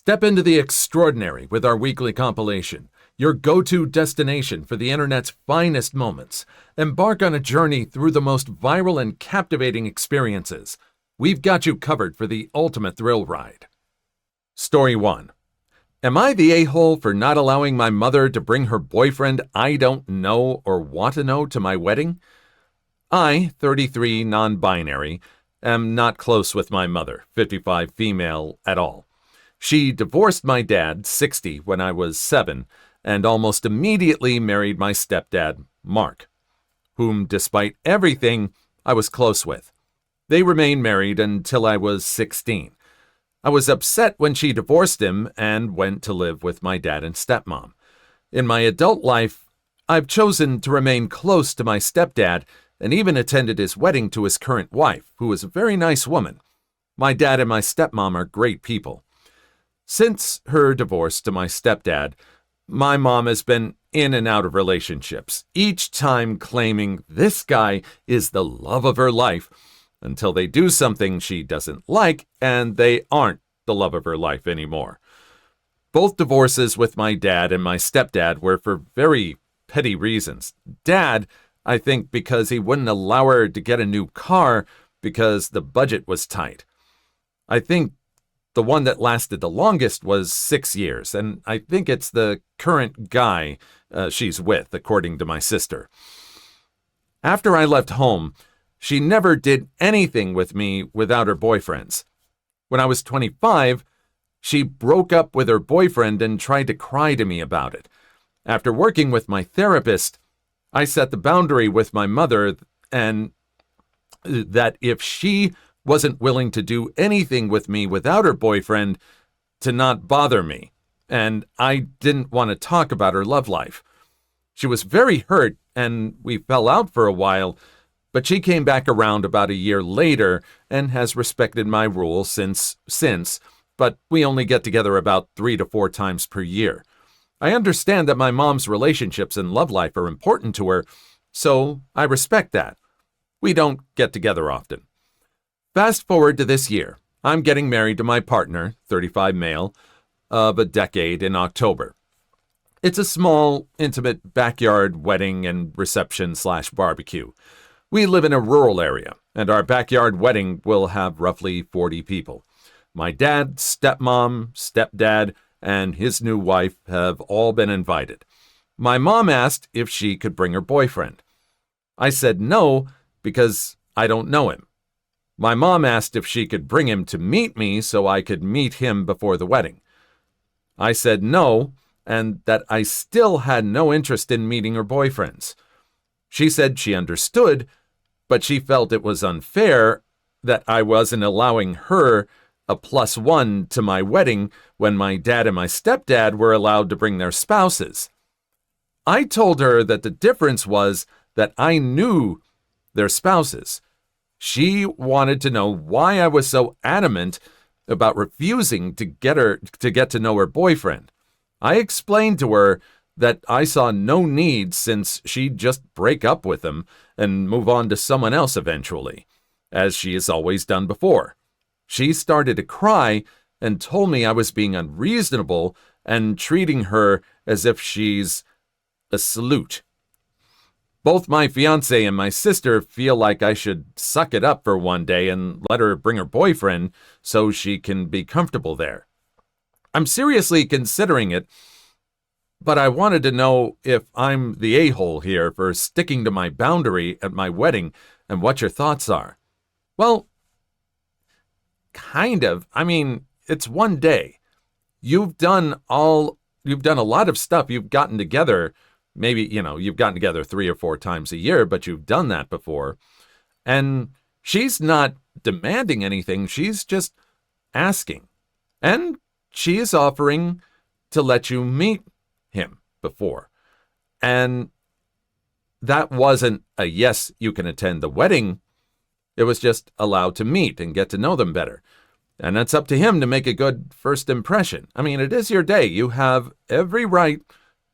Step into the extraordinary with our weekly compilation, your go-to destination for the internet's finest moments. Embark on a journey through the most viral and captivating experiences. We've got you covered for the ultimate thrill ride. Story 1. Am I the a-hole for not allowing my mother to bring her boyfriend I don't know or want to know to my wedding? I, 33, non-binary, am not close with my mother, 55 female, at all. She divorced my dad, 60, when I was 7, and almost immediately married my stepdad, Mark, whom, despite everything, I was close with. They remained married until I was 16. I was upset when she divorced him and went to live with my dad and stepmom. In my adult life, I've chosen to remain close to my stepdad and even attended his wedding to his current wife, who is a very nice woman. My dad and my stepmom are great people. Since her divorce to my stepdad, my mom has been in and out of relationships, each time claiming this guy is the love of her life, until they do something she doesn't like and they aren't the love of her life anymore. Both divorces with my dad and my stepdad were for very petty reasons. Dad, I think because he wouldn't allow her to get a new car because the budget was tight. I think the one that lasted the longest was 6 years, and I think it's the current guy she's with, according to my sister. After I left home, she never did anything with me without her boyfriends. When I was 25, she broke up with her boyfriend and tried to cry to me about it. After working with my therapist, I set the boundary with my mother and that if she wasn't willing to do anything with me without her boyfriend, to not bother me, and I didn't want to talk about her love life. She was very hurt, and we fell out for a while, but she came back around about a year later and has respected my rules since, but we only get together about 3 to 4 times per year. I understand that my mom's relationships and love life are important to her, so I respect that. We don't get together often. Fast forward to this year. I'm getting married to my partner, 35 male, of a decade in October. It's a small, intimate backyard wedding and reception/barbecue. We live in a rural area, and our backyard wedding will have roughly 40 people. My dad, stepmom, stepdad, and his new wife have all been invited. My mom asked if she could bring her boyfriend. I said no because I don't know him. My mom asked if she could bring him to meet me so I could meet him before the wedding. I said no, and that I still had no interest in meeting her boyfriends. She said she understood, but she felt it was unfair that I wasn't allowing her a +1 to my wedding when my dad and my stepdad were allowed to bring their spouses. I told her that the difference was that I knew their spouses. She wanted to know why I was so adamant about refusing to get to know her boyfriend. I explained to her that I saw no need since she'd just break up with him and move on to someone else eventually, as she has always done before. She started to cry and told me I was being unreasonable and treating her as if she's a salute. Both my fiancé and my sister feel like I should suck it up for one day and let her bring her boyfriend so she can be comfortable there. I'm seriously considering it, but I wanted to know if I'm the a-hole here for sticking to my boundary at my wedding and what your thoughts are. Well, kind of. I mean, it's one day. You've done a lot of stuff. You've gotten together. Maybe, you've gotten together 3 or 4 times a year, but you've done that before. And she's not demanding anything. She's just asking. And she is offering to let you meet him before. And that wasn't a yes, you can attend the wedding. It was just allowed to meet and get to know them better. And it's up to him to make a good first impression. I mean, it is your day. You have every right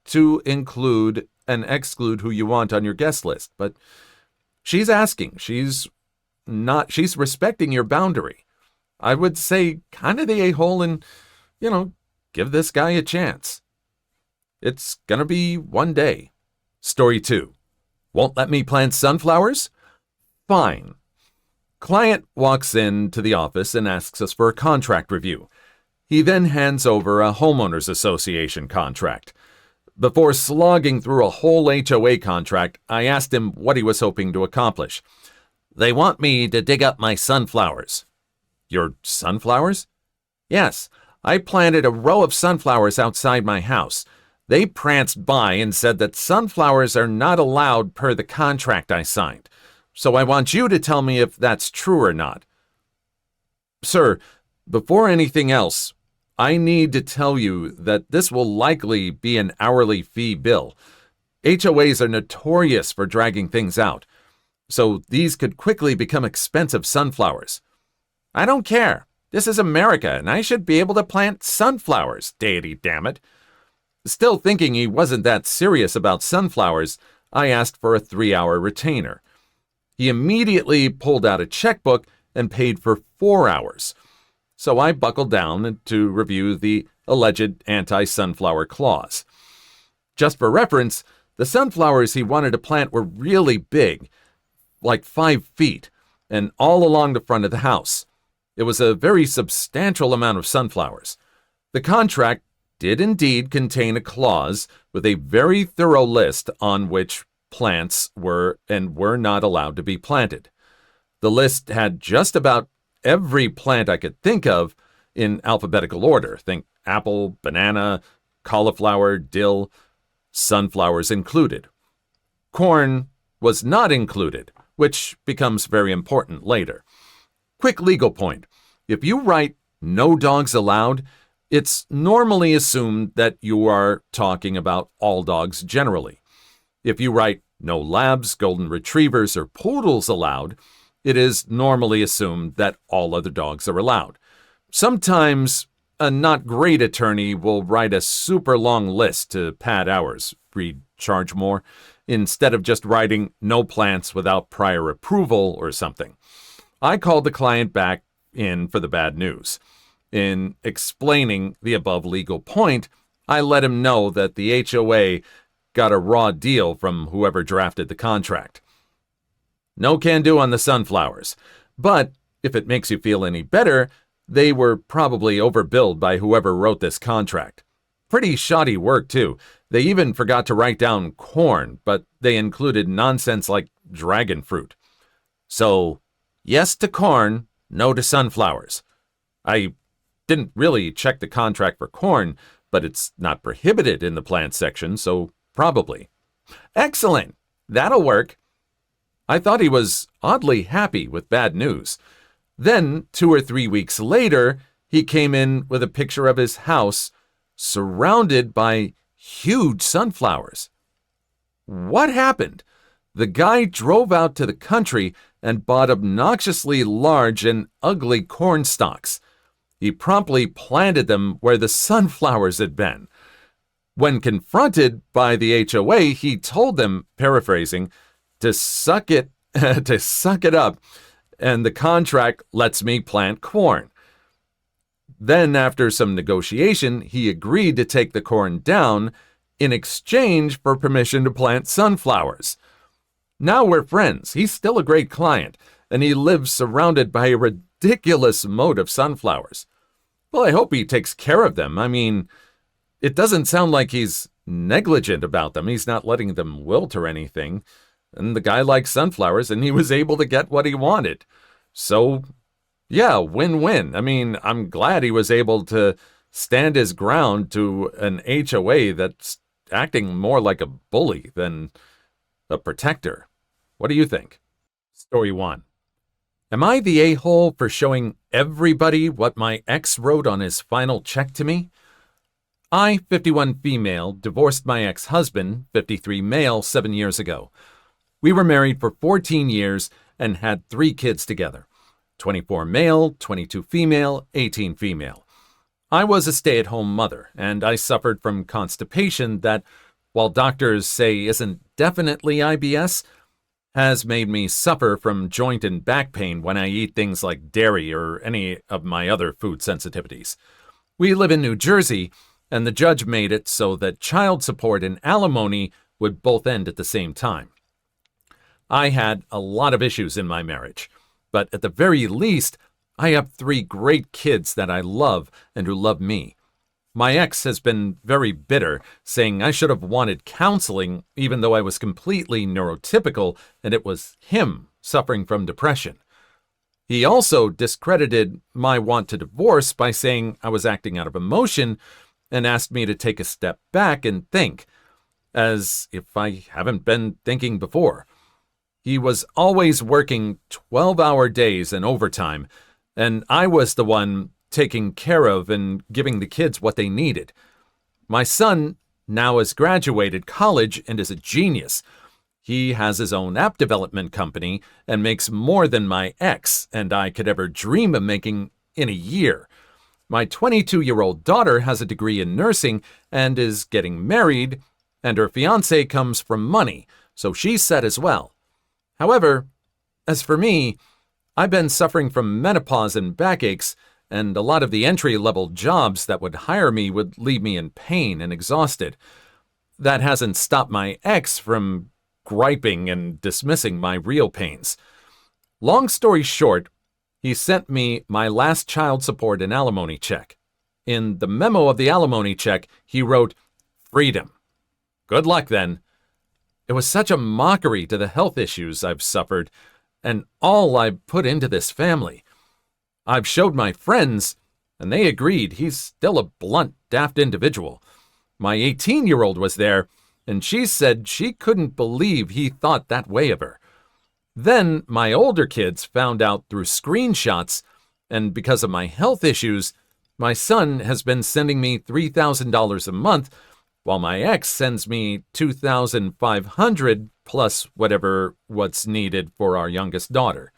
to include and exclude who you want on your guest list. But she's asking. She's respecting your boundary. I would say kind of the a-hole and, give this guy a chance. It's gonna be one day. Story 2. Won't let me plant sunflowers? Fine. Client walks into the office and asks us for a contract review. He then hands over a homeowners association contract. Before slogging through a whole HOA contract, I asked him what he was hoping to accomplish. They want me to dig up my sunflowers. Your sunflowers? Yes, I planted a row of sunflowers outside my house. They pranced by and said that sunflowers are not allowed per the contract I signed. So I want you to tell me if that's true or not. Sir, before anything else, I need to tell you that this will likely be an hourly fee bill. HOAs are notorious for dragging things out, so these could quickly become expensive sunflowers. I don't care. This is America, and I should be able to plant sunflowers, deity damn it. Still thinking he wasn't that serious about sunflowers, I asked for a 3-hour retainer. He immediately pulled out a checkbook and paid for 4 hours. So I buckled down to review the alleged anti-sunflower clause. Just for reference, the sunflowers he wanted to plant were really big, like 5 feet, and all along the front of the house. It was a very substantial amount of sunflowers. The contract did indeed contain a clause with a very thorough list on which plants were and were not allowed to be planted. The list had just about every plant I could think of in alphabetical order. Think apple, banana, cauliflower, dill, sunflowers included. Corn was not included, which becomes very important later. Quick legal point. If you write "no dogs allowed," it's normally assumed that you are talking about all dogs generally. If you write "no labs, golden retrievers, or poodles allowed," it is normally assumed that all other dogs are allowed. Sometimes a not great attorney will write a super long list to pad hours, read charge more, instead of just writing "no plants without prior approval" or something. I called the client back in for the bad news. In explaining the above legal point, I let him know that the HOA got a raw deal from whoever drafted the contract. No can do on the sunflowers, but if it makes you feel any better, they were probably overbilled by whoever wrote this contract. Pretty shoddy work, too. They even forgot to write down corn, but they included nonsense like dragon fruit. So, yes to corn, no to sunflowers. I didn't really check the contract for corn, but it's not prohibited in the plant section, so probably. Excellent! That'll work. I thought he was oddly happy with bad news. Then, 2 or 3 weeks later, he came in with a picture of his house surrounded by huge sunflowers. What happened? The guy drove out to the country and bought obnoxiously large and ugly corn stalks. He promptly planted them where the sunflowers had been. When confronted by the HOA, he told them, paraphrasing, to suck it up, and the contract lets me plant corn. Then, after some negotiation, he agreed to take the corn down in exchange for permission to plant sunflowers. Now we're friends. He's still a great client, and he lives surrounded by a ridiculous moat of sunflowers. Well, I hope he takes care of them. I mean, it doesn't sound like he's negligent about them. He's not letting them wilt or anything. And the guy likes sunflowers, and he was able to get what he wanted. So, yeah, win-win. I mean, I'm glad he was able to stand his ground to an HOA that's acting more like a bully than a protector. What do you think? Story 1. Am I the a-hole for showing everybody what my ex wrote on his final check to me? I, 51 female, divorced my ex-husband, 53 male, 7 years ago. We were married for 14 years and had 3 kids together, 24 male, 22 female, 18 female. I was a stay-at-home mother, and I suffered from constipation that, while doctors say isn't definitely IBS, has made me suffer from joint and back pain when I eat things like dairy or any of my other food sensitivities. We live in New Jersey, and the judge made it so that child support and alimony would both end at the same time. I had a lot of issues in my marriage, but at the very least, I have 3 great kids that I love and who love me. My ex has been very bitter, saying I should have wanted counseling even though I was completely neurotypical and it was him suffering from depression. He also discredited my want to divorce by saying I was acting out of emotion and asked me to take a step back and think, as if I haven't been thinking before. He was always working 12-hour days and overtime, and I was the one taking care of and giving the kids what they needed. My son now has graduated college and is a genius. He has his own app development company and makes more than my ex and I could ever dream of making in a year. My 22-year-old daughter has a degree in nursing and is getting married, and her fiancé comes from money, so she's set as well. However, as for me, I've been suffering from menopause and backaches, and a lot of the entry-level jobs that would hire me would leave me in pain and exhausted. That hasn't stopped my ex from griping and dismissing my real pains. Long story short, he sent me my last child support and alimony check. In the memo of the alimony check, he wrote, "Freedom." Good luck then. It was such a mockery to the health issues I've suffered and all I've put into this family. I've showed my friends, and they agreed he's still a blunt, daft individual. My 18-year-old was there, and she said she couldn't believe he thought that way of her. Then my older kids found out through screenshots, and because of my health issues, my son has been sending me $3,000 a month, while my ex sends me $2,500 plus what's needed for our youngest daughter.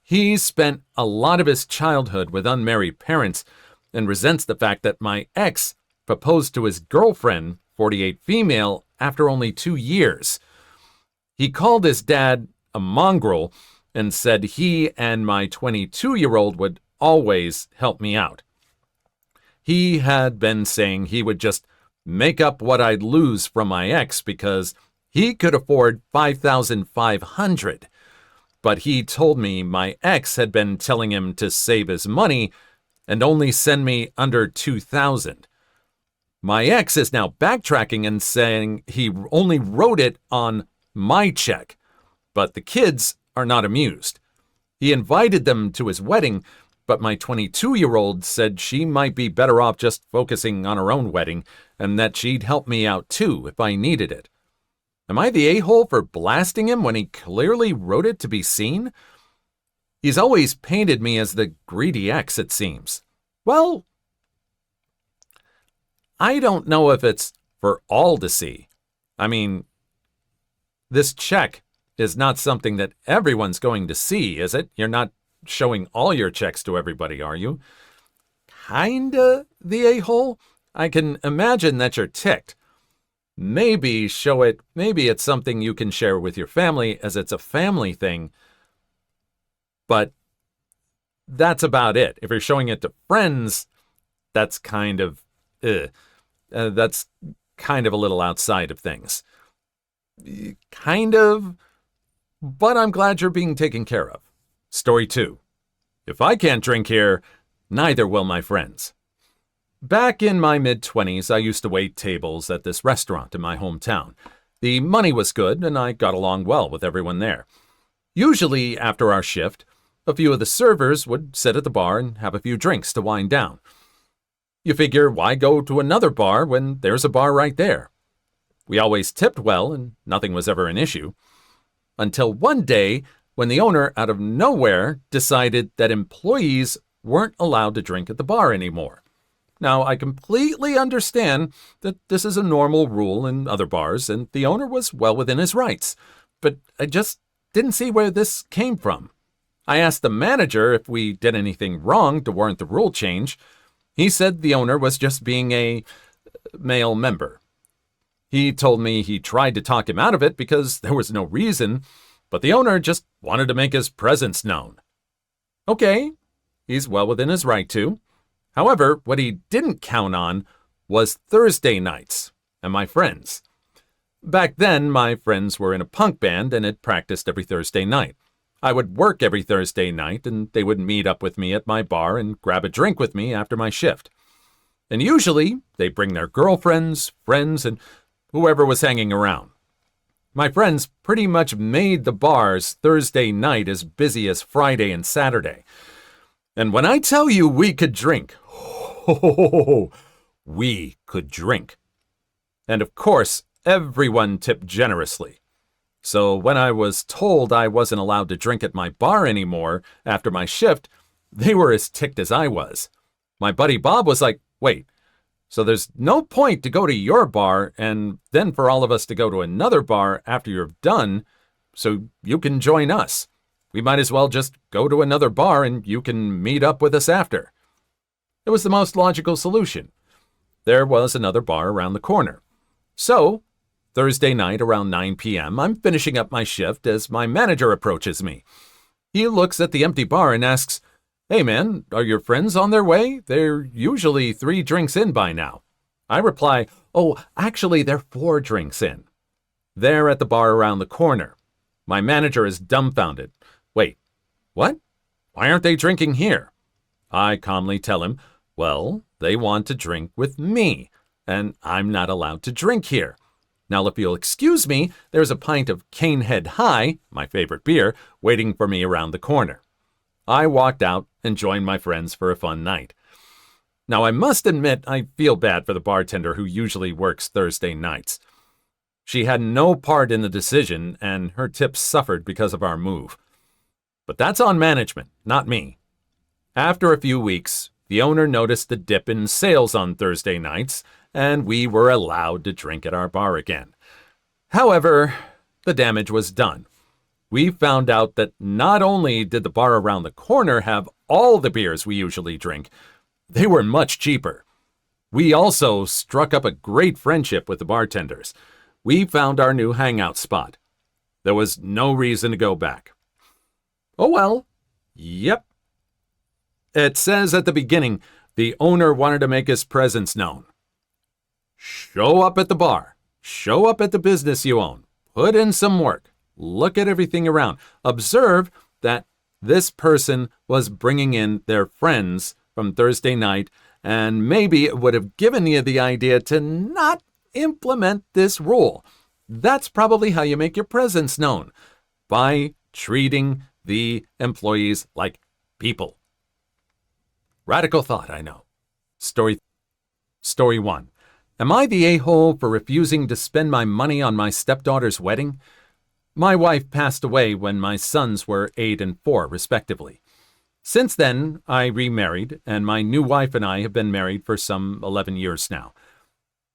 He's spent a lot of his childhood with unmarried parents and resents the fact that my ex proposed to his girlfriend, 48 female, after only 2 years. He called his dad a mongrel and said he and my 22-year-old would always help me out. He had been saying he would just make up what I'd lose from my ex because he could afford $5,500. But he told me my ex had been telling him to save his money and only send me under $2,000. My ex is now backtracking and saying he only wrote it on my check, but the kids are not amused. He invited them to his wedding, but my 22-year-old said she might be better off just focusing on her own wedding and that she'd help me out too if I needed it. Am I the a-hole for blasting him when he clearly wrote it to be seen? He's always painted me as the greedy ex, it seems. Well, I don't know if it's for all to see. I mean, this check is not something that everyone's going to see, is it? You're not showing all your checks to everybody, are you? Kinda the a-hole? I can imagine that you're ticked. Maybe show it, maybe it's something you can share with your family as it's a family thing, but that's about it. If you're showing it to friends, that's kind of, that's kind of a little outside of things. Kind of, but I'm glad you're being taken care of. Story 2. If I can't drink here, neither will my friends. Back in my mid-20s, I used to wait tables at this restaurant in my hometown. The money was good, and I got along well with everyone there. Usually, after our shift, a few of the servers would sit at the bar and have a few drinks to wind down. You figure, why go to another bar when there's a bar right there? We always tipped well, and nothing was ever an issue. Until one day, when the owner, out of nowhere, decided that employees weren't allowed to drink at the bar anymore. Now, I completely understand that this is a normal rule in other bars, and the owner was well within his rights, but I just didn't see where this came from. I asked the manager if we did anything wrong to warrant the rule change. He said the owner was just being a male member. He told me he tried to talk him out of it because there was no reason, but the owner just wanted to make his presence known. Okay, he's well within his right to. However, what he didn't count on was Thursday nights and my friends. Back then, my friends were in a punk band and had practiced every Thursday night. I would work every Thursday night, and they would meet up with me at my bar and grab a drink with me after my shift. And usually, they'd bring their girlfriends, friends, and whoever was hanging around. My friends pretty much made the bars Thursday night as busy as Friday and Saturday. And when I tell you we could drink, we could drink. And of course, everyone tipped generously. So when I was told I wasn't allowed to drink at my bar anymore after my shift, they were as ticked as I was. My buddy Bob was like, "Wait, so there's no point to go to your bar and then for all of us to go to another bar after you're done, so you can join us. We might as well just go to another bar and you can meet up with us after." It was the most logical solution. There was another bar around the corner. So, Thursday night around 9 p.m., I'm finishing up my shift as my manager approaches me. He looks at the empty bar and asks, "Hey man, are your friends on their way? They're usually 3 drinks in by now." I reply, "Oh, actually they're 4 drinks in." They're at the bar around the corner. My manager is dumbfounded. "Wait, what? Why aren't they drinking here?" I calmly tell him, "Well, they want to drink with me, and I'm not allowed to drink here. Now, if you'll excuse me, there's a pint of Canehead High, my favorite beer, waiting for me around the corner." I walked out and joined my friends for a fun night. Now, I must admit I feel bad for the bartender who usually works Thursday nights. She had no part in the decision, and her tips suffered because of our move. But that's on management, not me. After a few weeks, the owner noticed the dip in sales on Thursday nights, and we were allowed to drink at our bar again. However, the damage was done. We found out that not only did the bar around the corner have all the beers we usually drink, they were much cheaper. We also struck up a great friendship with the bartenders. We found our new hangout spot. There was no reason to go back. Oh well. Yep. It says at the beginning, the owner wanted to make his presence known. Show up at the bar. Show up at the business you own. Put in some work. Look at everything around. Observe that this person was bringing in their friends from Thursday night, and maybe it would have given you the idea to not implement this rule. That's probably how you make your presence known, by treating the employees like people. Radical thought, I know. Story 1. Am I the a-hole for refusing to spend my money on my stepdaughter's wedding? My wife passed away when my sons were 8 and 4, respectively. Since then, I remarried, and my new wife and I have been married for some 11 years now.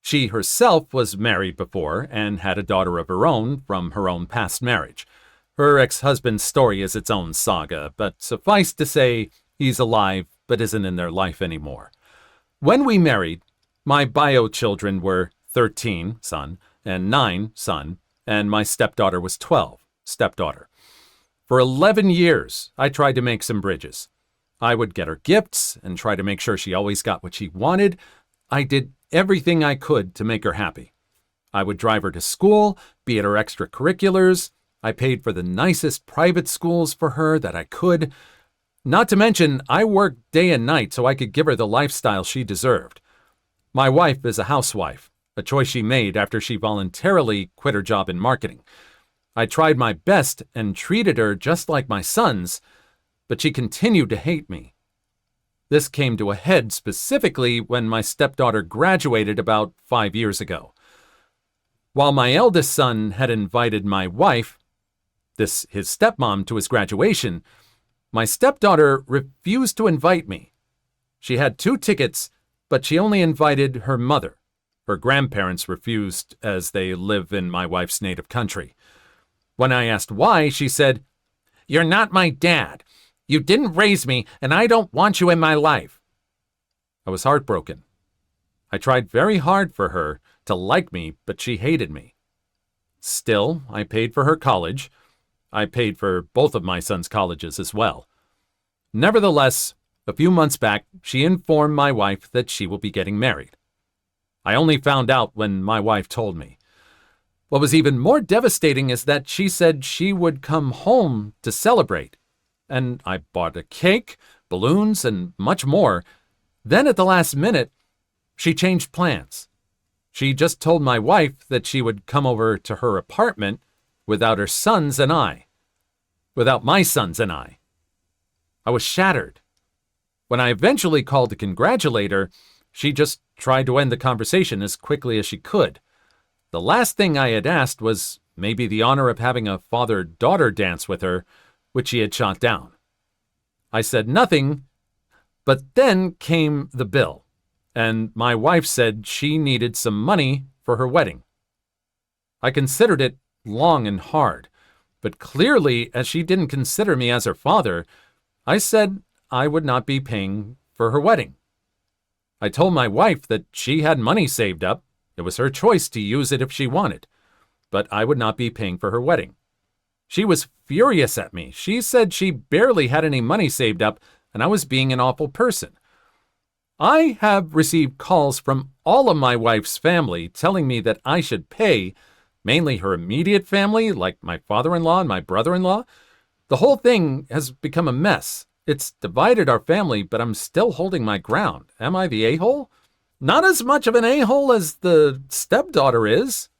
She herself was married before and had a daughter of her own from her own past marriage. Her ex-husband's story is its own saga, but suffice to say, he's alive but isn't in their life anymore. When we married, my bio children were 13, son, and 9, son, and my stepdaughter was 12, stepdaughter. For 11 years, I tried to make some bridges. I would get her gifts and try to make sure she always got what she wanted. I did everything I could to make her happy. I would drive her to school, be at her extracurriculars. I paid for the nicest private schools for her that I could. Not to mention, I worked day and night so I could give her the lifestyle she deserved. My wife is a housewife, a choice she made after she voluntarily quit her job in marketing. I tried my best and treated her just like my sons, but she continued to hate me. This came to a head specifically when my stepdaughter graduated about 5 years ago. While my eldest son had invited my wife, his stepmom, to his graduation, my stepdaughter refused to invite me. She had 2 tickets, but she only invited her mother. Her grandparents refused, as they live in my wife's native country. When I asked why, she said, "You're not my dad. You didn't raise me, and I don't want you in my life." I was heartbroken. I tried very hard for her to like me, but she hated me. Still, I paid for her college. I paid for both of my sons' colleges as well. Nevertheless, A few months back, she informed my wife that she will be getting married. I only found out when my wife told me. What was even more devastating is that she said she would come home to celebrate, and I bought a cake, balloons, and much more. Then at the last minute, she changed plans. She just told my wife that she would come over to her apartment without her sons and I. Without my sons and I. I was shattered. When I eventually called to congratulate her, she just tried to end the conversation as quickly as she could. The last thing I had asked was maybe the honor of having a father-daughter dance with her, which she had shot down. I said nothing, but then came the bill, and my wife said she needed some money for her wedding. I considered it long and hard, but clearly, as she didn't consider me as her father, I said I would not be paying for her wedding. I told my wife that she had money saved up. It was her choice to use it if she wanted, but I would not be paying for her wedding. She was furious at me. She said she barely had any money saved up, and I was being an awful person. I have received calls from all of my wife's family telling me that I should pay, mainly her immediate family, like my father-in-law and my brother-in-law. The whole thing has become a mess. It's divided our family, but I'm still holding my ground. Am I the a-hole? Not as much of an a-hole as the stepdaughter is.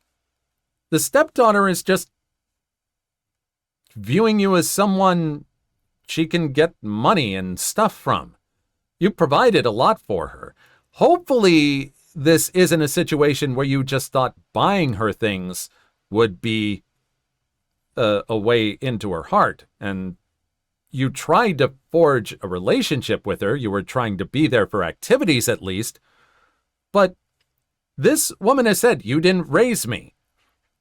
The stepdaughter is just viewing you as someone she can get money and stuff from. You provided a lot for her. Hopefully, this isn't a situation where you just thought buying her things would be a way into her heart, and you tried to forge a relationship with her. You were trying to be there for activities at least. But this woman has said, you didn't raise me.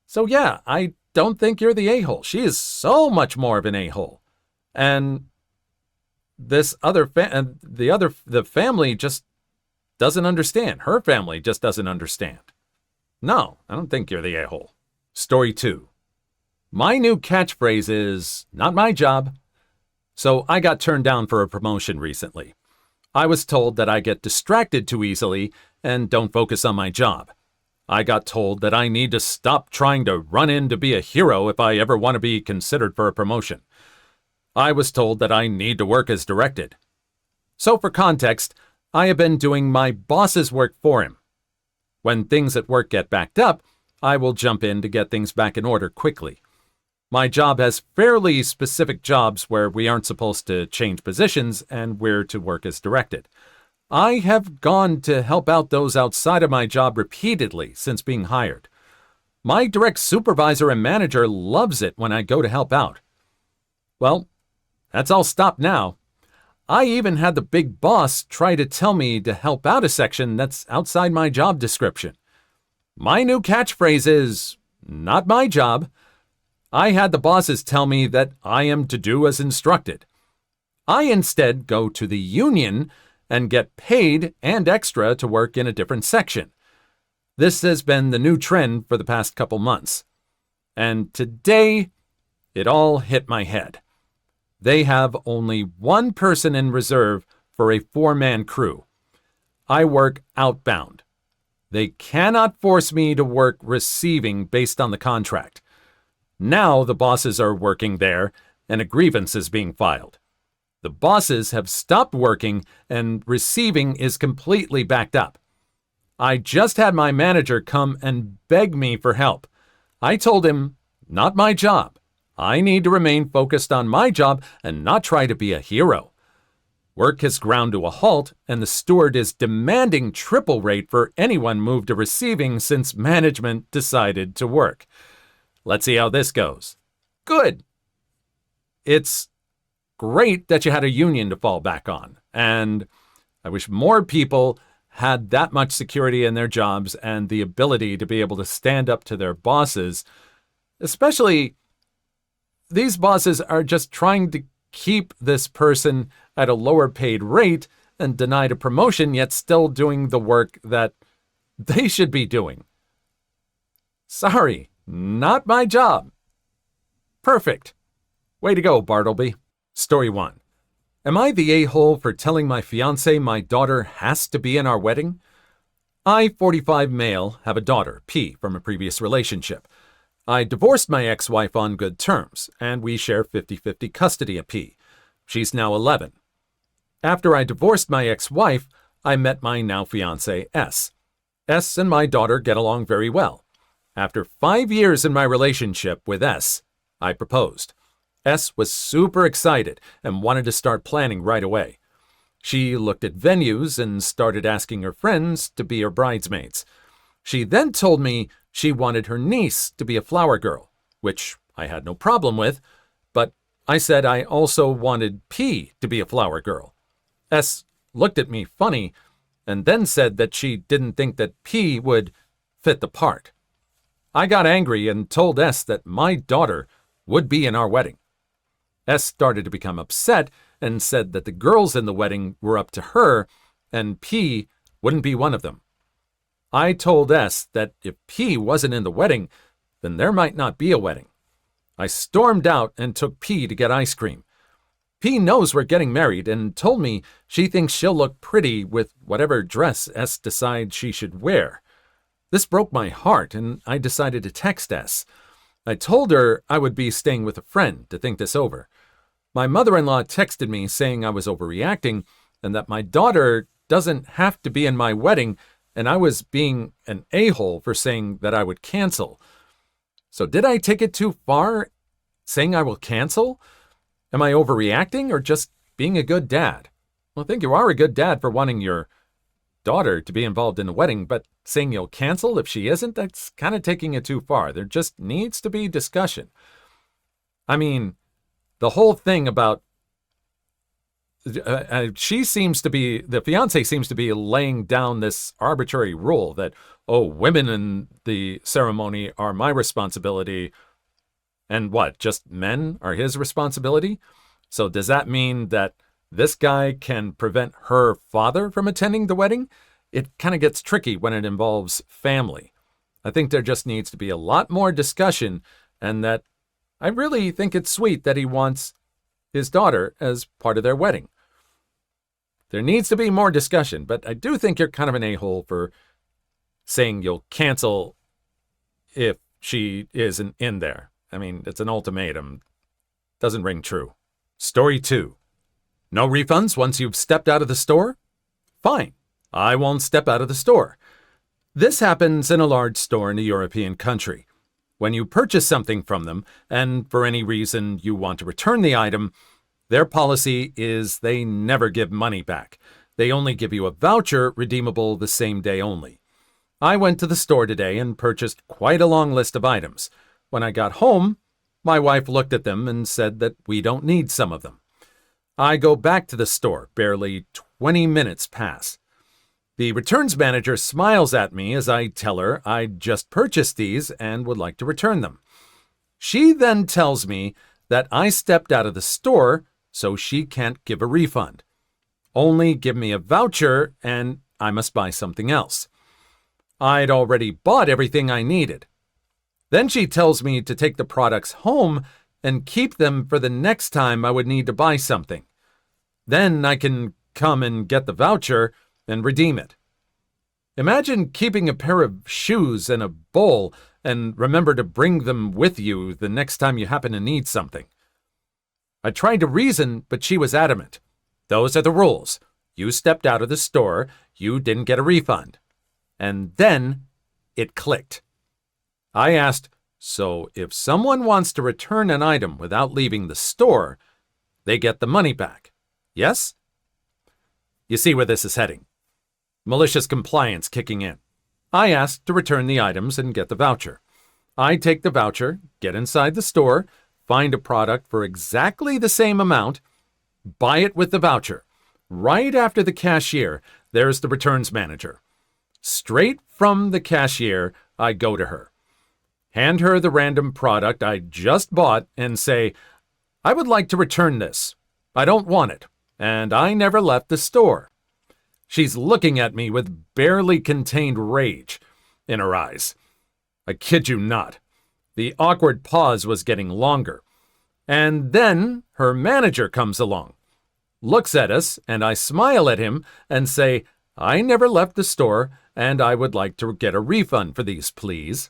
So yeah, I don't think you're the a-hole. She is so much more of an a-hole. And this other the family just doesn't understand. Her family just doesn't understand. No, I don't think you're the a-hole. Story 2. My new catchphrase is, not my job. So I got turned down for a promotion recently. I was told that I get distracted too easily and don't focus on my job. I got told that I need to stop trying to run in to be a hero if I ever want to be considered for a promotion. I was told that I need to work as directed. So for context, I have been doing my boss's work for him. When things at work get backed up, I will jump in to get things back in order quickly. My job has fairly specific jobs where we aren't supposed to change positions and we're to work as directed. I have gone to help out those outside of my job repeatedly since being hired. My direct supervisor and manager loves it when I go to help out. Well, that's all stopped now. I even had the big boss try to tell me to help out a section that's outside my job description. My new catchphrase is, not my job. I had the bosses tell me that I am to do as instructed. I instead go to the union and get paid and extra to work in a different section. This has been the new trend for the past couple months. And today, it all hit my head. They have only one person in reserve for a 4-man crew. I work outbound. They cannot force me to work receiving based on the contract. Now the bosses are working there, and a grievance is being filed. The bosses have stopped working, and receiving is completely backed up. I just had my manager come and beg me for help. I told him, not my job. I need to remain focused on my job and not try to be a hero. Work has ground to a halt, and the steward is demanding triple rate for anyone moved to receiving since management decided to work. Let's see how this goes. Good. It's great that you had a union to fall back on, and I wish more people had that much security in their jobs and the ability to be able to stand up to their bosses. Especially, these bosses are just trying to keep this person at a lower paid rate and denied a promotion, yet still doing the work that they should be doing. Sorry, not my job. Perfect. Way to go, Bartleby. Story 1. Am I the a-hole for telling my fiancé my daughter has to be in our wedding? I, 45 male, have a daughter, P, from a previous relationship. I divorced my ex-wife on good terms, and we share 50-50 custody of P. She's now 11. After I divorced my ex-wife, I met my now fiancé, S. S and my daughter get along very well. After 5 years in my relationship with S, I proposed. S was super excited and wanted to start planning right away. She looked at venues and started asking her friends to be her bridesmaids. She then told me she wanted her niece to be a flower girl, which I had no problem with, but I said I also wanted P to be a flower girl. S looked at me funny and then said that she didn't think that P would fit the part. I got angry and told S that my daughter would be in our wedding. S started to become upset and said that the girls in the wedding were up to her and P wouldn't be one of them. I told S that if P wasn't in the wedding, then there might not be a wedding. I stormed out and took P to get ice cream. P knows we're getting married and told me she thinks she'll look pretty with whatever dress S decides she should wear. This broke my heart and I decided to text S. I told her I would be staying with a friend to think this over. My mother-in-law texted me saying I was overreacting and that my daughter doesn't have to be in my wedding and I was being an a-hole for saying that I would cancel. So did I take it too far, saying I will cancel? Am I overreacting or just being a good dad? Well, I think you are a good dad for wanting your daughter to be involved in the wedding, but saying you'll cancel if she isn't, that's kind of taking it too far. There just needs to be discussion. I mean, the whole thing about the fiancé seems to be laying down this arbitrary rule that, oh, women in the ceremony are my responsibility, and what, just men are his responsibility? So does that mean that this guy can prevent her father from attending the wedding? It kind of gets tricky when it involves family. I think there just needs to be a lot more discussion, and that I really think it's sweet that he wants his daughter as part of their wedding. There needs to be more discussion, but I do think you're kind of an a-hole for saying you'll cancel if she isn't in there. I mean, it's an ultimatum. Doesn't ring true. Story 2. No refunds once you've stepped out of the store? Fine. I won't step out of the store. This happens in a large store in a European country. When you purchase something from them, and for any reason you want to return the item, their policy is they never give money back. They only give you a voucher redeemable the same day only. I went to the store today and purchased quite a long list of items. When I got home, my wife looked at them and said that we don't need some of them. I go back to the store, barely 20 minutes pass. The returns manager smiles at me as I tell her I just purchased these and would like to return them. She then tells me that I stepped out of the store, so she can't give a refund. Only give me a voucher and I must buy something else. I'd already bought everything I needed. Then she tells me to take the products home and keep them for the next time I would need to buy something. Then I can come and get the voucher and redeem it. Imagine keeping a pair of shoes and a bowl and remember to bring them with you the next time you happen to need something. I tried to reason, but she was adamant. Those are the rules. You stepped out of the store. You didn't get a refund. And then it clicked. I asked, so if someone wants to return an item without leaving the store, they get the money back. Yes? You see where this is heading. Malicious compliance kicking in. I asked to return the items and get the voucher. I take the voucher, get inside the store, find a product for exactly the same amount, buy it with the voucher. Right after the cashier, there's the returns manager. Straight from the cashier, I go to her, hand her the random product I just bought, and say, I would like to return this. I don't want it, and I never left the store. She's looking at me with barely contained rage in her eyes. I kid you not. The awkward pause was getting longer. And then her manager comes along. looks at us, and I smile at him and say, "I never left the store, and I would like to get a refund for these, please."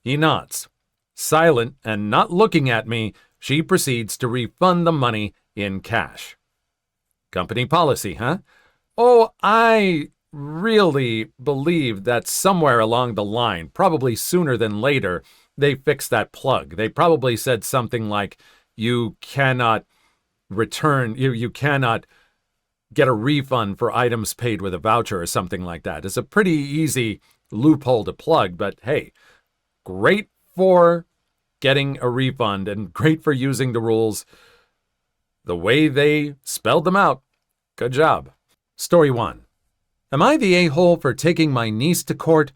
He nods. Silent and not looking at me, she proceeds to refund the money in cash. Company policy, huh? Oh, I really believe that somewhere along the line, probably sooner than later, they fixed that plug. They probably said something like, you cannot you cannot get a refund for items paid with a voucher or something like that. It's a pretty easy loophole to plug, but hey, great for getting a refund and great for using the rules the way they spelled them out. Good job. Story 1. Am I the a-hole for taking my niece to court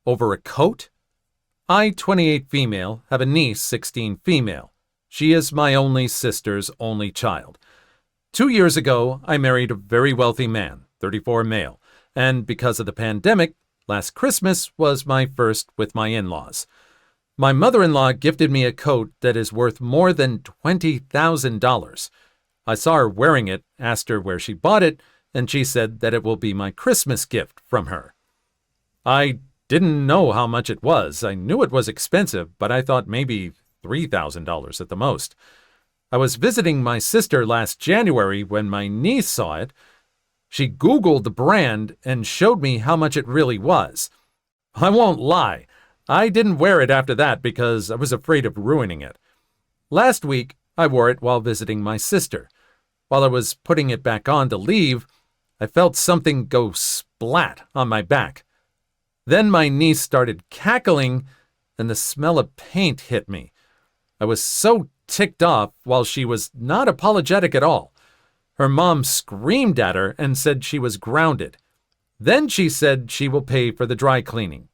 over a coat? I, 28 female, have a niece, 16 female. She is my only sister's only child. 2 years ago, I married a very wealthy man, 34 male, and because of the pandemic, last Christmas was my first with my in-laws. My mother-in-law gifted me a coat that is worth more than $20,000. I saw her wearing it, asked her where she bought it, and she said that it will be my Christmas gift from her. I didn't know how much it was. I knew it was expensive, but I thought maybe $3,000 at the most. I was visiting my sister last January when my niece saw it. She Googled the brand and showed me how much it really was. I won't lie, I didn't wear it after that because I was afraid of ruining it. Last week, I wore it while visiting my sister. While I was putting it back on to leave, I felt something go splat on my back. Then my niece started cackling, and the smell of paint hit me. I was so ticked off while she was not apologetic at all. Her mom screamed at her and said she was grounded. Then she said she will pay for the dry cleaning.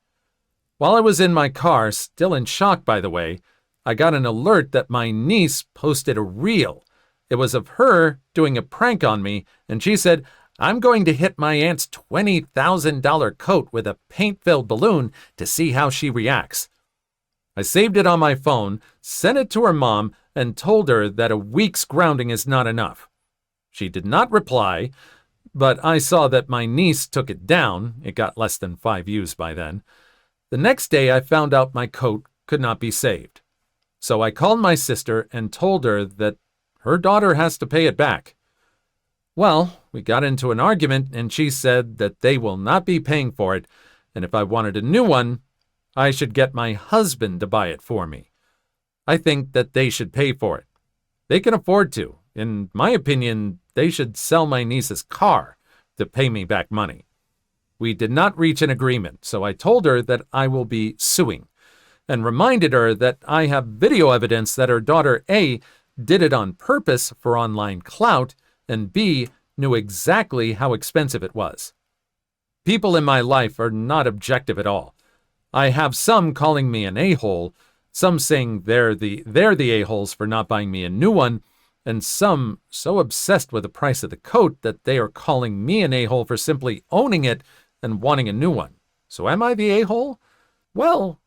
While I was in my car, still in shock by the way, I got an alert that my niece posted a reel. It was of her doing a prank on me, and she said, "I'm going to hit my aunt's $20,000 coat with a paint-filled balloon to see how she reacts." I saved it on my phone, sent it to her mom, and told her that a week's grounding is not enough. She did not reply, but I saw that my niece took it down. It got less than 5 views by then. The next day I found out my coat could not be saved. So I called my sister and told her that her daughter has to pay it back. Well, we got into an argument and she said that they will not be paying for it, and if I wanted a new one, I should get my husband to buy it for me. I think that they should pay for it. They can afford to. In my opinion, they should sell my niece's car to pay me back money. We did not reach an agreement, so I told her that I will be suing, and reminded her that I have video evidence that her daughter A did it on purpose for online clout, and B knew exactly how expensive it was. People in my life are not objective at all. I have some calling me an a-hole, some saying they're the a-holes for not buying me a new one, and some so obsessed with the price of the coat that they are calling me an a-hole for simply owning it and wanting a new one. So am I the a-hole? Well,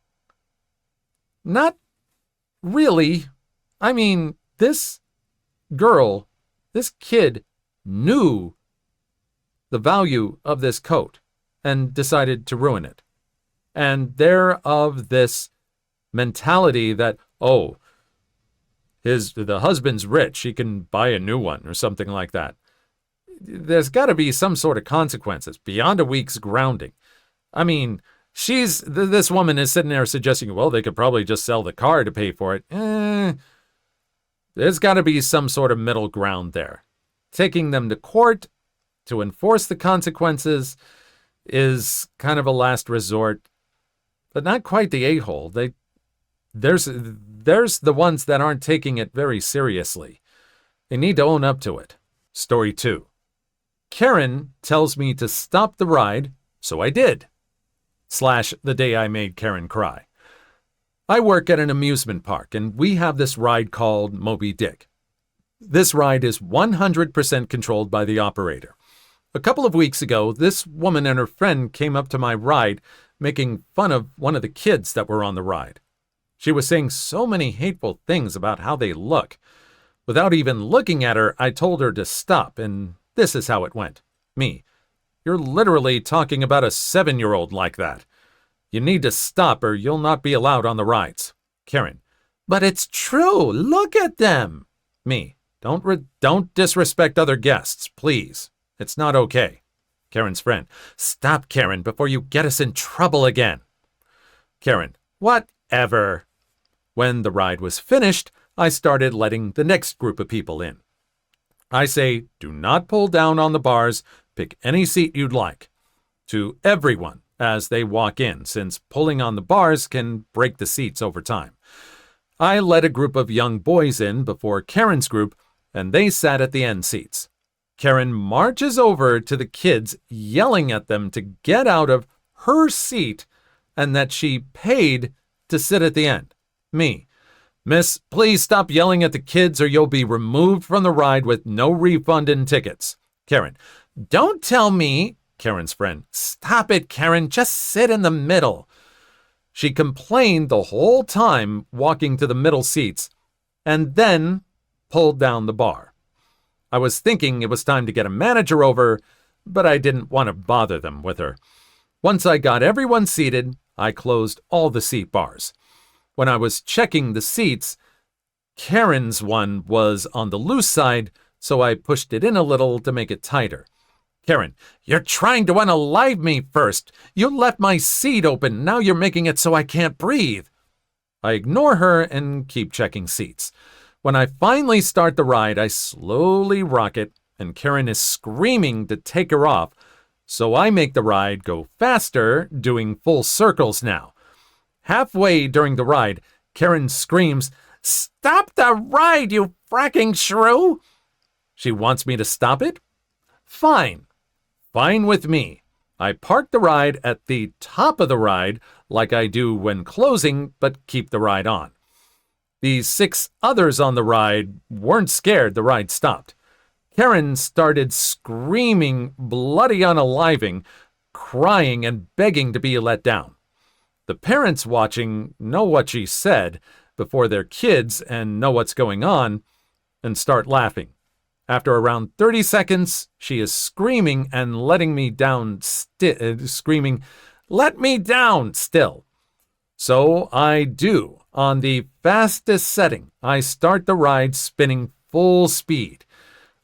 not really. I mean, this kid knew the value of this coat and decided to ruin it. And they're of this mentality that, oh, the husband's rich, he can buy a new one or something like that. There's got to be some sort of consequences beyond a week's grounding. I mean, this woman is sitting there suggesting, well, they could probably just sell the car to pay for it. There's got to be some sort of middle ground there. Taking them to court to enforce the consequences is kind of a last resort, but not quite the a-hole. There's the ones that aren't taking it very seriously. They need to own up to it. Story 2. Karen tells me to stop the ride, so I did. / the day I made Karen cry. I work at an amusement park, and we have this ride called Moby Dick. This ride is 100% controlled by the operator. A couple of weeks ago, this woman and her friend came up to my ride, making fun of one of the kids that were on the ride. She was saying so many hateful things about how they look. Without even looking at her, I told her to stop, and this is how it went. Me: "You're literally talking about a 7-year-old like that. You need to stop or you'll not be allowed on the rides." Karen: "But it's true. Look at them." Me: Don't disrespect other guests, please. It's not okay." Karen's friend: "Stop, Karen, before you get us in trouble again." Karen: "Whatever." When the ride was finished, I started letting the next group of people in. I say, do not pull down on the bars, pick any seat you'd like. To everyone as they walk in, since pulling on the bars can break the seats over time. I let a group of young boys in before Karen's group, and they sat at the end seats. Karen marches over to the kids, yelling at them to get out of her seat and that she paid to sit at the end. Me: "Miss, please stop yelling at the kids or you'll be removed from the ride with no refund in tickets." Karen: "Don't tell me." Karen's friend: "Stop it, Karen, just sit in the middle." She complained the whole time walking to the middle seats and then pulled down the bar. I was thinking it was time to get a manager over, but I didn't want to bother them with her. Once I got everyone seated, I closed all the seat bars. When I was checking the seats, Karen's one was on the loose side, so I pushed it in a little to make it tighter. Karen: "You're trying to unalive me first. You left my seat open. Now you're making it so I can't breathe." I ignore her and keep checking seats. When I finally start the ride, I slowly rock it, and Karen is screaming to take her off, so I make the ride go faster, doing full circles now. Halfway during the ride, Karen screams, "Stop the ride, you fracking shrew!" She wants me to stop it? Fine. Fine with me. I park the ride at the top of the ride, like I do when closing, but keep the ride on. The 6 others on the ride weren't scared the ride stopped. Karen started screaming bloody unaliving, crying and begging to be let down. The parents watching know what she said before their kids and know what's going on and start laughing. After around 30 seconds, she is screaming and letting me down, screaming, "Let me down!" still. So I do. On the fastest setting, I start the ride spinning full speed.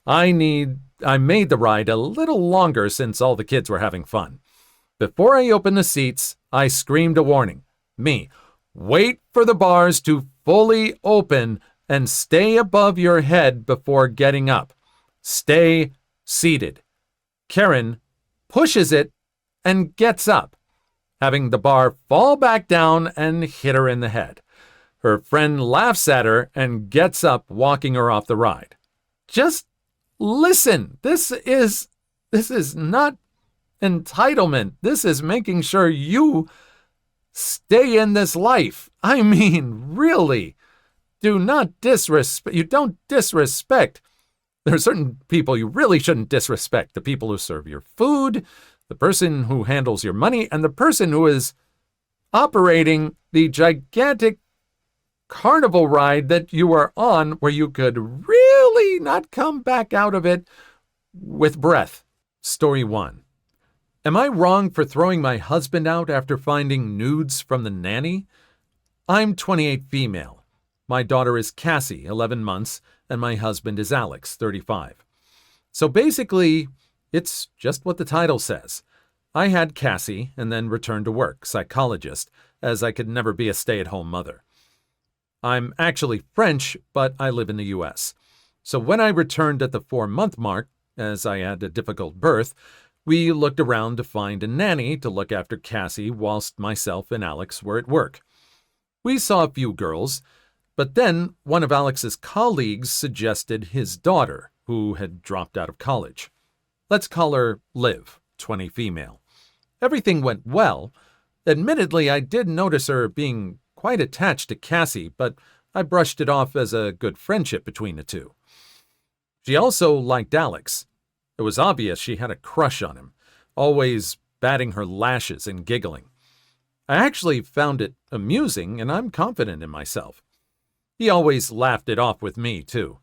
I made the ride a little longer since all the kids were having fun. Before I opened the seats, I screamed a warning. Me: "Wait for the bars to fully open and stay above your head before getting up. Stay seated." Karen pushes it and gets up, having the bar fall back down and hit her in the head. Her friend laughs at her and gets up, walking her off the ride. Just listen. This is not entitlement. This is making sure you stay in this life. I mean, really. You don't disrespect. There are certain people you really shouldn't disrespect. The people who serve your food, the person who handles your money, and the person who is operating the gigantic carnival ride that you are on, where you could really not come back out of it with breath. Story 1. Am I wrong for throwing my husband out after finding nudes from the nanny? I'm 28 female. My daughter is Cassie, 11 months, and my husband is Alex, 35. So basically, it's just what the title says. I had Cassie and then returned to work, psychologist, as I could never be a stay-at-home mother. I'm actually French, but I live in the U.S. So when I returned at the 4-month mark, as I had a difficult birth, we looked around to find a nanny to look after Cassie whilst myself and Alex were at work. We saw a few girls, but then one of Alex's colleagues suggested his daughter, who had dropped out of college. Let's call her Liv, 20 female. Everything went well. Admittedly, I did notice her being quite attached to Cassie, but I brushed it off as a good friendship between the two. She also liked Alex. It was obvious she had a crush on him, always batting her lashes and giggling. I actually found it amusing, and I'm confident in myself. He always laughed it off with me, too.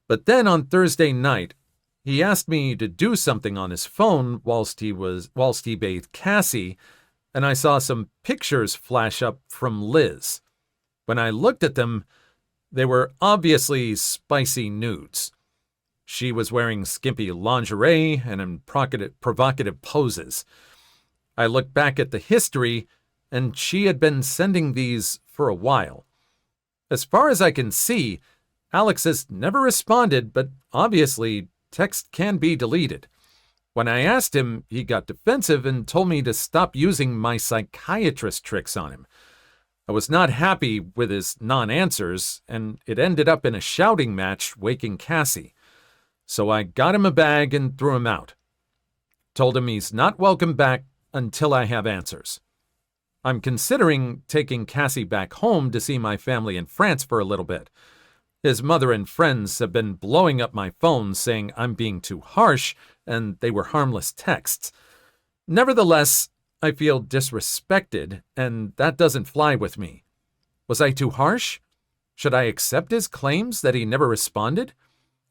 But then on Thursday night, he asked me to do something on his phone whilst he bathed Cassie, and I saw some pictures flash up from Liz. When I looked at them, they were obviously spicy nudes. She was wearing skimpy lingerie and in provocative poses. I looked back at the history, and she had been sending these for a while. As far as I can see, Alex has never responded, but obviously text can be deleted. When I asked him, he got defensive and told me to stop using my psychiatrist tricks on him. I was not happy with his non-answers, and it ended up in a shouting match waking Cassie. So I got him a bag and threw him out. Told him he's not welcome back until I have answers. I'm considering taking Cassie back home to see my family in France for a little bit. His mother and friends have been blowing up my phone saying I'm being too harsh and they were harmless texts. Nevertheless, I feel disrespected, and that doesn't fly with me. Was I too harsh? Should I accept his claims that he never responded?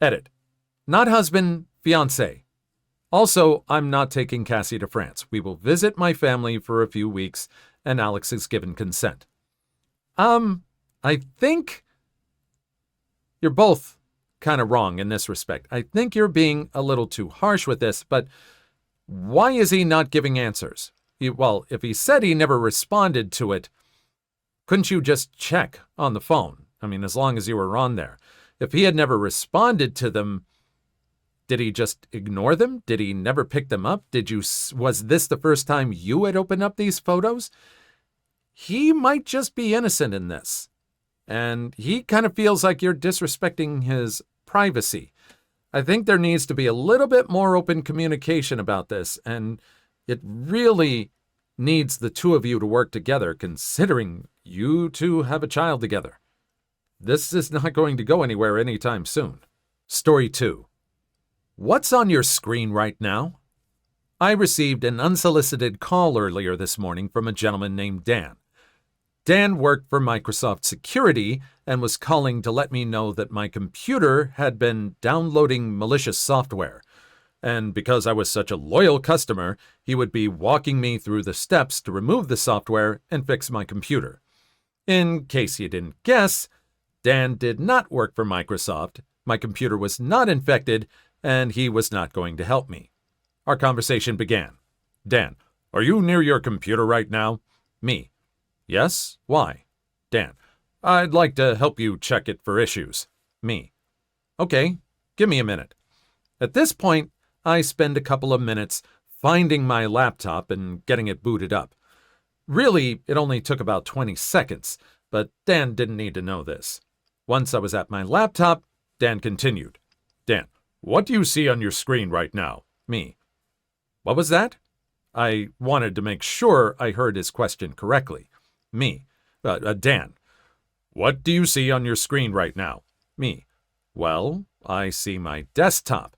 Edit. Not husband, fiancé. Also, I'm not taking Cassie to France. We will visit my family for a few weeks, and Alex has given consent. I think you're both kind of wrong in this respect. I think you're being a little too harsh with this, but why is he not giving answers? Well, if he said he never responded to it, couldn't you just check on the phone? I mean, as long as you were on there. If he had never responded to them, did he just ignore them? Did he never pick them up? Was this the first time you had opened up these photos? He might just be innocent in this. And he kind of feels like you're disrespecting his privacy. I think there needs to be a little bit more open communication about this, and it really needs the two of you to work together, considering you two have a child together. This is not going to go anywhere anytime soon. Story 2. What's on your screen right now? I received an unsolicited call earlier this morning from a gentleman named Dan. Dan worked for Microsoft Security and was calling to let me know that my computer had been downloading malicious software. And because I was such a loyal customer, he would be walking me through the steps to remove the software and fix my computer. In case you didn't guess, Dan did not work for Microsoft, my computer was not infected, and he was not going to help me. Our conversation began. Dan, are you near your computer right now? Me. Yes? Why? Dan, I'd like to help you check it for issues. Me. Okay, give me a minute. At this point, I spend a couple of minutes finding my laptop and getting it booted up. Really, it only took about 20 seconds, but Dan didn't need to know this. Once I was at my laptop, Dan continued. Dan, what do you see on your screen right now? Me. What was that? I wanted to make sure I heard his question correctly. Me. Dan. What do you see on your screen right now? Me. Well, I see my desktop.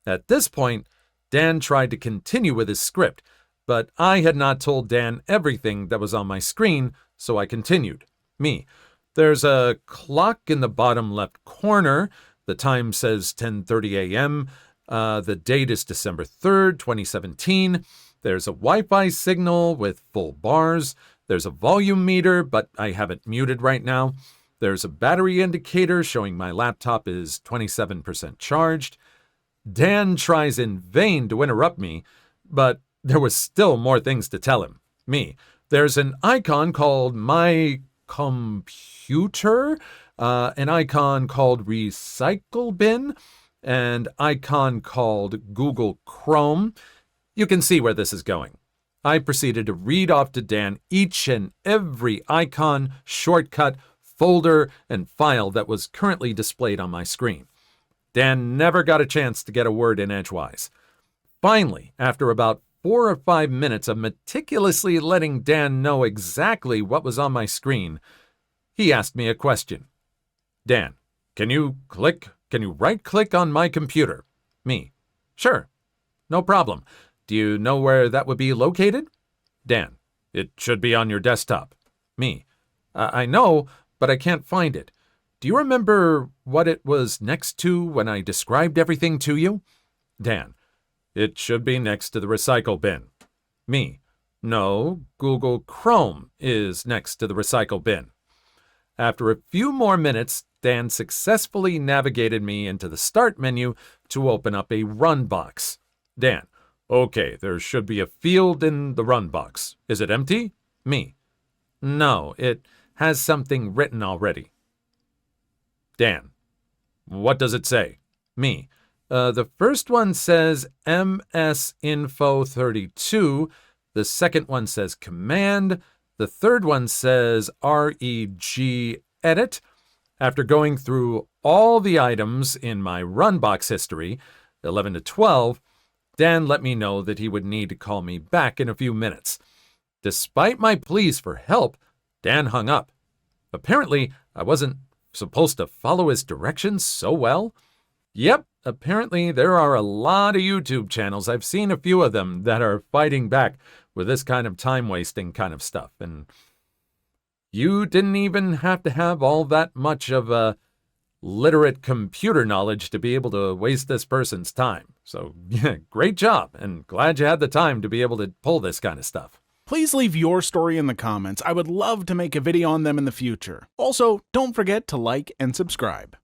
At this point, Dan tried to continue with his script, but I had not told Dan everything that was on my screen, so I continued. Me. There's a clock in the bottom left corner. The time says 10:30 a.m. The date is December 3rd, 2017. There's a Wi-Fi signal with full bars. There's a volume meter, but I have it muted right now. There's a battery indicator showing my laptop is 27% charged. Dan tries in vain to interrupt me, but there was still more things to tell him. Me. There's an icon called My Computer, an icon called Recycle Bin, and icon called Google Chrome. You can see where this is going. I proceeded to read off to Dan each and every icon, shortcut, folder, and file that was currently displayed on my screen. Dan never got a chance to get a word in edgewise. Finally, after about 4 or 5 minutes of meticulously letting Dan know exactly what was on my screen, he asked me a question. Dan, can you right-click on my computer? Me. Sure. No problem. Do you know where that would be located? Dan. It should be on your desktop. Me. I know, but I can't find it. do you remember what it was next to when I described everything to you? Dan, it should be next to the recycle bin. Me, no, Google Chrome is next to the recycle bin. After a few more minutes, Dan successfully navigated me into the Start menu to open up a run box. Dan, okay, there should be a field in the run box. Is it empty? Me, no, it has something written already. Dan, what does it say? Me, the first one says MS Info 32, the second one says command, the third one says reg edit. After going through all the items in my runbox history, 11 to 12, Dan let me know that he would need to call me back in a few minutes. Despite my pleas for help, Dan hung up. Apparently, I wasn't supposed to follow his directions so well. Yep, apparently there are a lot of YouTube channels, I've seen a few of them, that are fighting back with this kind of time-wasting kind of stuff. And you didn't even have to have all that much of a literate computer knowledge to be able to waste this person's time. So, yeah, great job, and glad you had the time to be able to pull this kind of stuff. Please leave your story in the comments. I would love to make a video on them in the future. Also, don't forget to like and subscribe.